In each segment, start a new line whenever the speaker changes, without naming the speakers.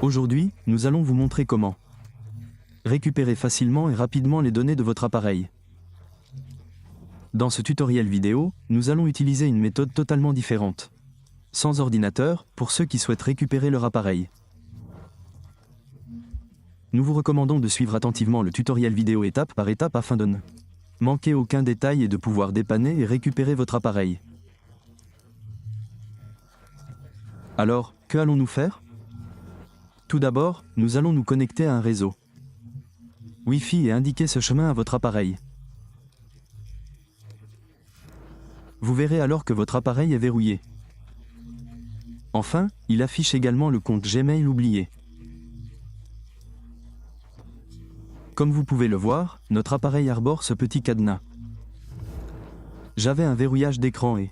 Aujourd'hui, nous allons vous montrer comment récupérer facilement et rapidement les données de votre appareil. Dans ce tutoriel vidéo, nous allons utiliser une méthode totalement différente. Sans ordinateur, pour ceux qui souhaitent récupérer leur appareil. Nous vous recommandons de suivre attentivement le tutoriel vidéo étape par étape afin de ne manquer aucun détail et de pouvoir dépanner et récupérer votre appareil. Alors, que allons-nous faire ? Tout d'abord, nous allons nous connecter à un réseau Wi-Fi et indiquer ce chemin à votre appareil. Vous verrez alors que votre appareil est verrouillé. Enfin, il affiche également le compte Gmail oublié. Comme vous pouvez le voir, notre appareil arbore ce petit cadenas. J'avais un verrouillage d'écran et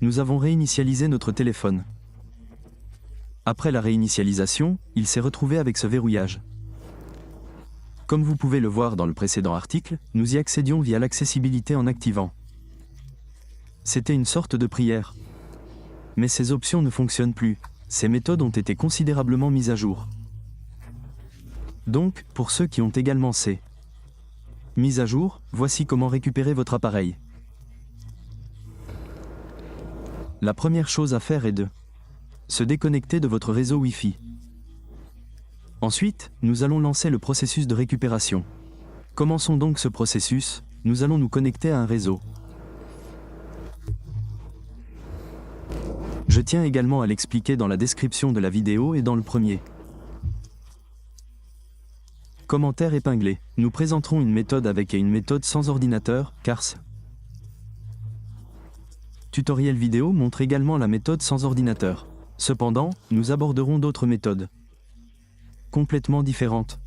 nous avons réinitialisé notre téléphone. Après la réinitialisation, il s'est retrouvé avec ce verrouillage. Comme vous pouvez le voir dans le précédent article, nous y accédions via l'accessibilité en activant. C'était une sorte de prière. Mais ces options ne fonctionnent plus. Ces méthodes ont été considérablement mises à jour. Donc, pour ceux qui ont également ces mises à jour, voici comment récupérer votre appareil. La première chose à faire est de se déconnecter de votre réseau Wi-Fi. Ensuite, nous allons lancer le processus de récupération. Commençons donc ce processus, nous allons nous connecter à un réseau. Je tiens également à l'expliquer dans la description de la vidéo et dans le premier commentaire épinglé. Nous présenterons une méthode avec et une méthode sans ordinateur, car ce tutoriel vidéo montre également la méthode sans ordinateur. Cependant, nous aborderons d'autres méthodes complètement différentes,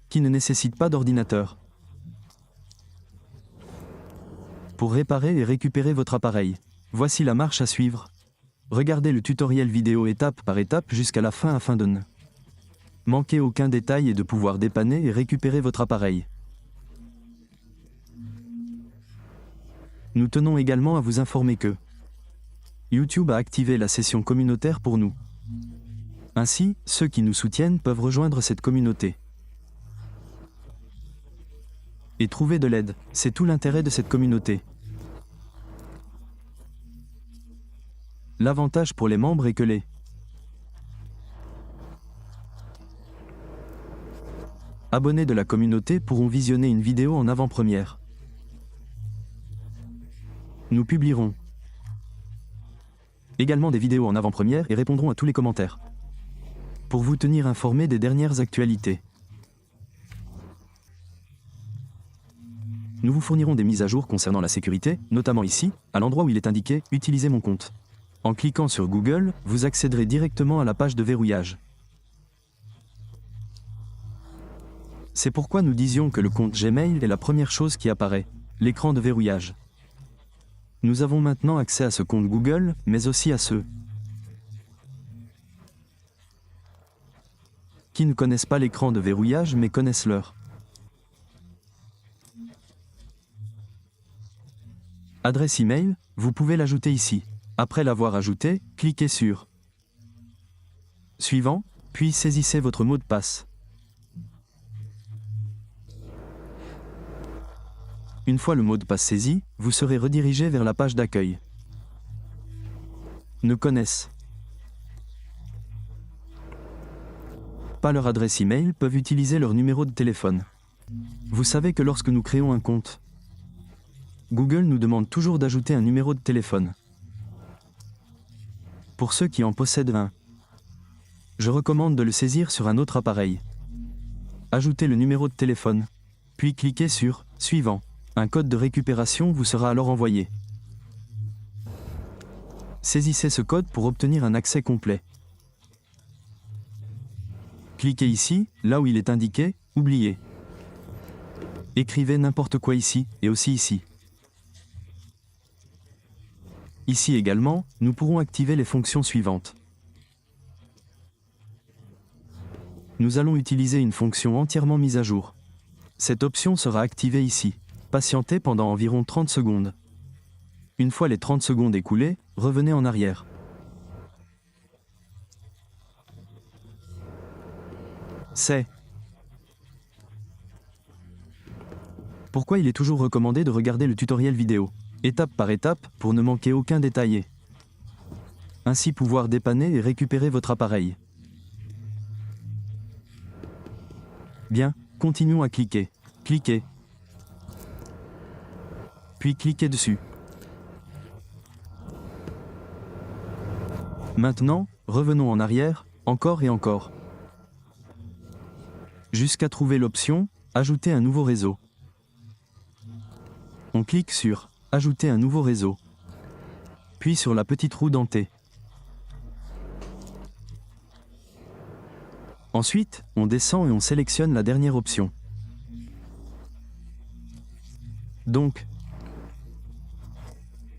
qui ne nécessitent pas d'ordinateur, pour réparer et récupérer votre appareil. Voici la marche à suivre. Regardez le tutoriel vidéo étape par étape jusqu'à la fin afin de ne manquer aucun détail et de pouvoir dépanner et récupérer votre appareil. Nous tenons également à vous informer que YouTube a activé la session communautaire pour nous. Ainsi, ceux qui nous soutiennent peuvent rejoindre cette communauté et trouver de l'aide. C'est tout l'intérêt de cette communauté. L'avantage pour les membres est que les abonnés de la communauté pourront visionner une vidéo en avant-première. Nous publierons également des vidéos en avant-première et répondrons à tous les commentaires pour vous tenir informé des dernières actualités. Nous vous fournirons des mises à jour concernant la sécurité, notamment ici, à l'endroit où il est indiqué « Utilisez mon compte ». En cliquant sur Google, vous accéderez directement à la page de verrouillage. C'est pourquoi nous disions que le compte Gmail est la première chose qui apparaît, l'écran de verrouillage. Nous avons maintenant accès à ce compte Google, mais aussi à ceux qui ne connaissent pas l'écran de verrouillage mais connaissent leur adresse email. Vous pouvez l'ajouter ici. Après l'avoir ajouté, cliquez sur Suivant, puis saisissez votre mot de passe. Une fois le mot de passe saisi, vous serez redirigé vers la page d'accueil. Ne connaissent pas leur adresse email, peuvent utiliser leur numéro de téléphone. Vous savez que lorsque nous créons un compte, Google nous demande toujours d'ajouter un numéro de téléphone. Pour ceux qui en possèdent un, je recommande de le saisir sur un autre appareil. Ajoutez le numéro de téléphone, puis cliquez sur « Suivant ». Un code de récupération vous sera alors envoyé. Saisissez ce code pour obtenir un accès complet. Cliquez ici, là où il est indiqué « Oublier ». Écrivez n'importe quoi ici, et aussi ici. Ici également, nous pourrons activer les fonctions suivantes. Nous allons utiliser une fonction entièrement mise à jour. Cette option sera activée ici. Patientez pendant environ 30 secondes. Une fois les 30 secondes écoulées, revenez en arrière. C'est pourquoi il est toujours recommandé de regarder le tutoriel vidéo, étape par étape, pour ne manquer aucun détail. Ainsi pouvoir dépanner et récupérer votre appareil. Bien, continuons à cliquer. Cliquez. Puis cliquez dessus. Maintenant, revenons en arrière, encore et encore. Jusqu'à trouver l'option « Ajouter un nouveau réseau ». On clique sur « Ajouter un nouveau réseau », puis sur la petite roue dentée. Ensuite, on descend et on sélectionne la dernière option. Donc,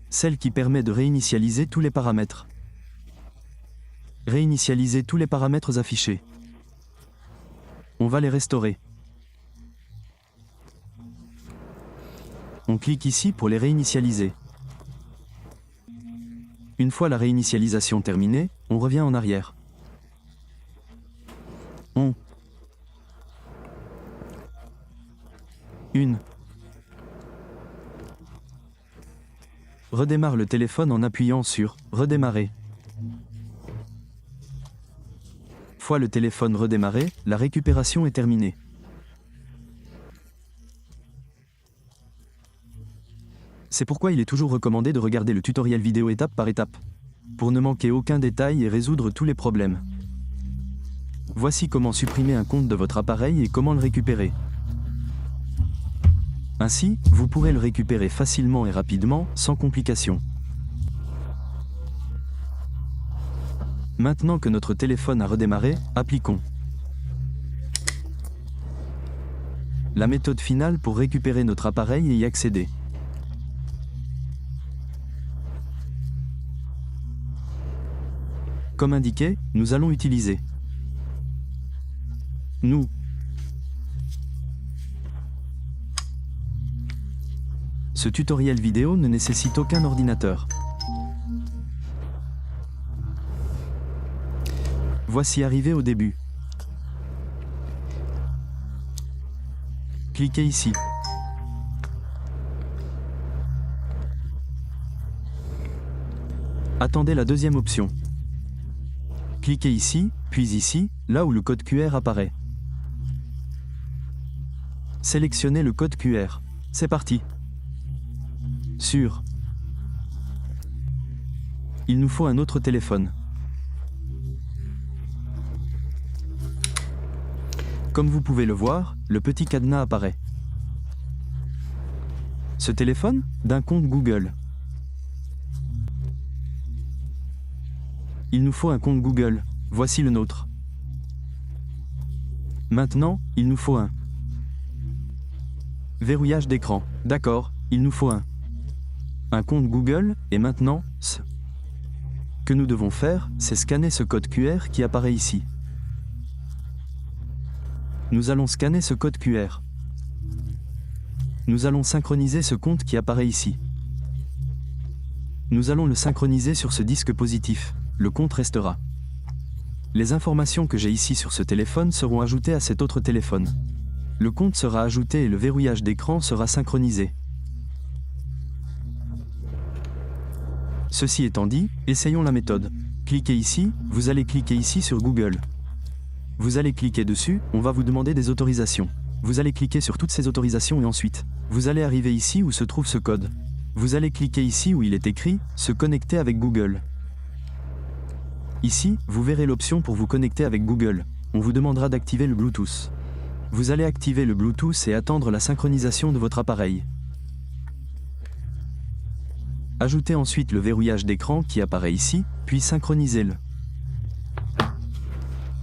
celle qui permet de réinitialiser tous les paramètres. Réinitialiser tous les paramètres affichés. On va les restaurer. On clique ici pour les réinitialiser. Une fois la réinitialisation terminée, on revient en arrière. On redémarre le téléphone en appuyant sur « Redémarrer ». Fois le téléphone redémarré, la récupération est terminée. C'est pourquoi il est toujours recommandé de regarder le tutoriel vidéo étape par étape, pour ne manquer aucun détail et résoudre tous les problèmes. Voici comment supprimer un compte de votre appareil et comment le récupérer. Ainsi, vous pourrez le récupérer facilement et rapidement, sans complications. Maintenant que notre téléphone a redémarré, appliquons la méthode finale pour récupérer notre appareil et y accéder. Comme indiqué, nous allons utiliser Ce tutoriel vidéo ne nécessite aucun ordinateur. Voici arrivé au début. Cliquez ici. Attendez la deuxième option. Cliquez ici, puis ici, là où le code QR apparaît. Sélectionnez le code QR. C'est parti. Il nous faut un autre téléphone. Comme vous pouvez le voir, le petit cadenas apparaît. Ce téléphone, d'un compte Google. Il nous faut un compte Google, voici le nôtre. Maintenant, il nous faut un verrouillage d'écran. D'accord, il nous faut un compte Google, et maintenant, ce que nous devons faire, c'est scanner ce code QR qui apparaît ici. Nous allons scanner ce code QR. Nous allons synchroniser ce compte qui apparaît ici. Nous allons le synchroniser sur ce disque positif. Le compte restera. Les informations que j'ai ici sur ce téléphone seront ajoutées à cet autre téléphone. Le compte sera ajouté et le verrouillage d'écran sera synchronisé. Ceci étant dit, essayons la méthode. Cliquez ici, vous allez cliquer ici sur Google. Vous allez cliquer dessus, on va vous demander des autorisations. Vous allez cliquer sur toutes ces autorisations et ensuite, vous allez arriver ici où se trouve ce code. Vous allez cliquer ici où il est écrit « Se connecter avec Google ». Ici, vous verrez l'option pour vous connecter avec Google. On vous demandera d'activer le Bluetooth. Vous allez activer le Bluetooth et attendre la synchronisation de votre appareil. Ajoutez ensuite le verrouillage d'écran qui apparaît ici, puis synchronisez-le.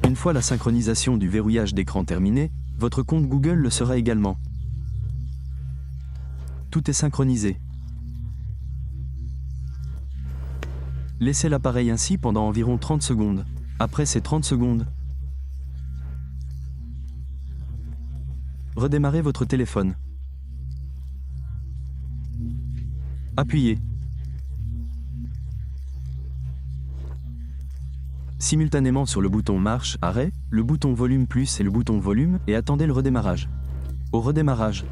Une fois la synchronisation du verrouillage d'écran terminée, votre compte Google le sera également. Tout est synchronisé. Laissez l'appareil ainsi pendant environ 30 secondes. Après ces 30 secondes, redémarrez votre téléphone. Appuyez. simultanément sur le bouton marche, arrêt, le bouton volume plus et le bouton volume et attendez le redémarrage. Au redémarrage,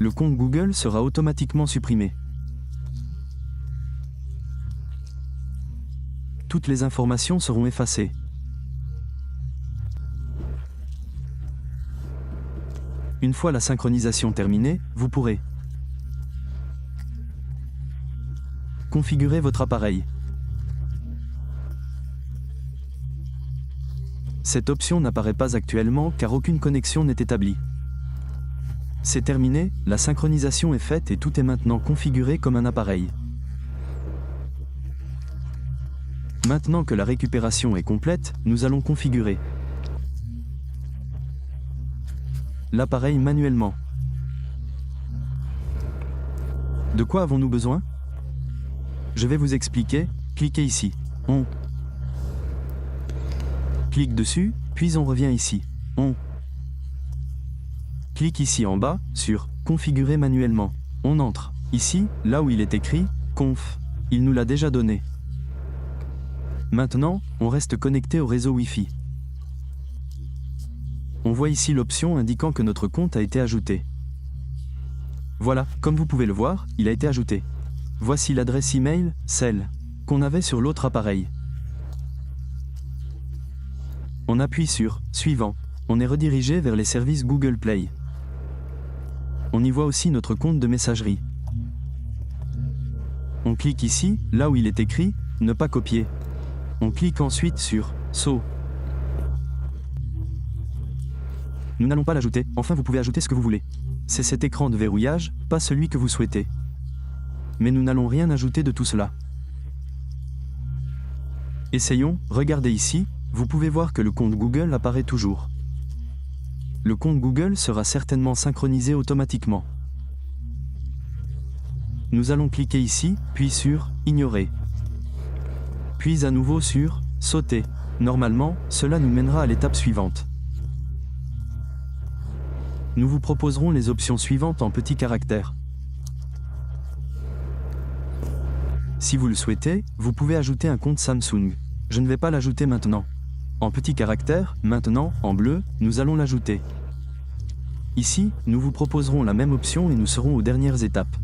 le compte Google sera automatiquement supprimé. Toutes les informations seront effacées. Une fois la synchronisation terminée, vous pourrez configurer votre appareil. Cette option n'apparaît pas actuellement car aucune connexion n'est établie. C'est terminé, la synchronisation est faite et tout est maintenant configuré comme un appareil. Maintenant que la récupération est complète, nous allons configurer l'appareil manuellement. De quoi avons-nous besoin? Je vais vous expliquer, cliquez ici. On clique dessus, puis on revient ici. On clique ici en bas, sur « Configurer manuellement ». On entre, ici, là où il est écrit « Conf ». Il nous l'a déjà donné. Maintenant, on reste connecté au réseau Wi-Fi. On voit ici l'option indiquant que notre compte a été ajouté. Voilà, comme vous pouvez le voir, il a été ajouté. Voici l'adresse email, celle qu'on avait sur l'autre appareil. On appuie sur « Suivant ». On est redirigé vers les services Google Play. On y voit aussi notre compte de messagerie. On clique ici, là où il est écrit « Ne pas copier ». On clique ensuite sur « Saut ». Nous n'allons pas l'ajouter, enfin vous pouvez ajouter ce que vous voulez. C'est cet écran de verrouillage, pas celui que vous souhaitez. Mais nous n'allons rien ajouter de tout cela. Essayons, regardez ici, vous pouvez voir que le compte Google apparaît toujours. Le compte Google sera certainement synchronisé automatiquement. Nous allons cliquer ici, puis sur « Ignorer ». Puis à nouveau sur « Sauter ». Normalement, cela nous mènera à l'étape suivante. Nous vous proposerons les options suivantes en petits caractères. Si vous le souhaitez, vous pouvez ajouter un compte Samsung. Je ne vais pas l'ajouter maintenant. En petits caractères, maintenant, en bleu, nous allons l'ajouter. Ici, nous vous proposerons la même option et nous serons aux dernières étapes.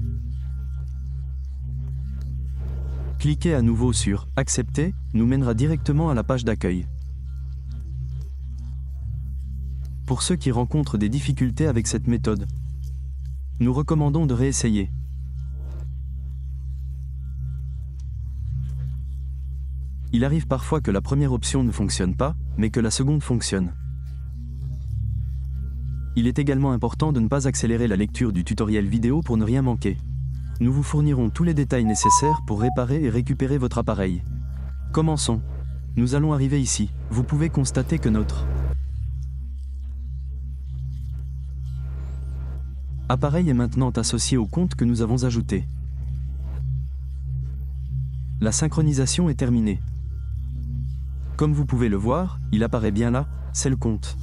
Cliquez à nouveau sur « Accepter » nous mènera directement à la page d'accueil. Pour ceux qui rencontrent des difficultés avec cette méthode, nous recommandons de réessayer. Il arrive parfois que la première option ne fonctionne pas, mais que la seconde fonctionne. Il est également important de ne pas accélérer la lecture du tutoriel vidéo pour ne rien manquer. Nous vous fournirons tous les détails nécessaires pour réparer et récupérer votre appareil. Commençons. Nous allons arriver ici. Vous pouvez constater que notre appareil est maintenant associé au compte que nous avons ajouté. La synchronisation est terminée. Comme vous pouvez le voir, il apparaît bien là, c'est le compte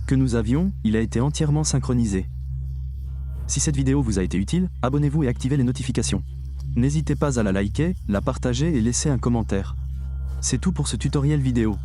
que nous avions, il a été entièrement synchronisé. Si cette vidéo vous a été utile, abonnez-vous et activez les notifications. N'hésitez pas à la liker, la partager et laisser un commentaire. C'est tout pour ce tutoriel vidéo.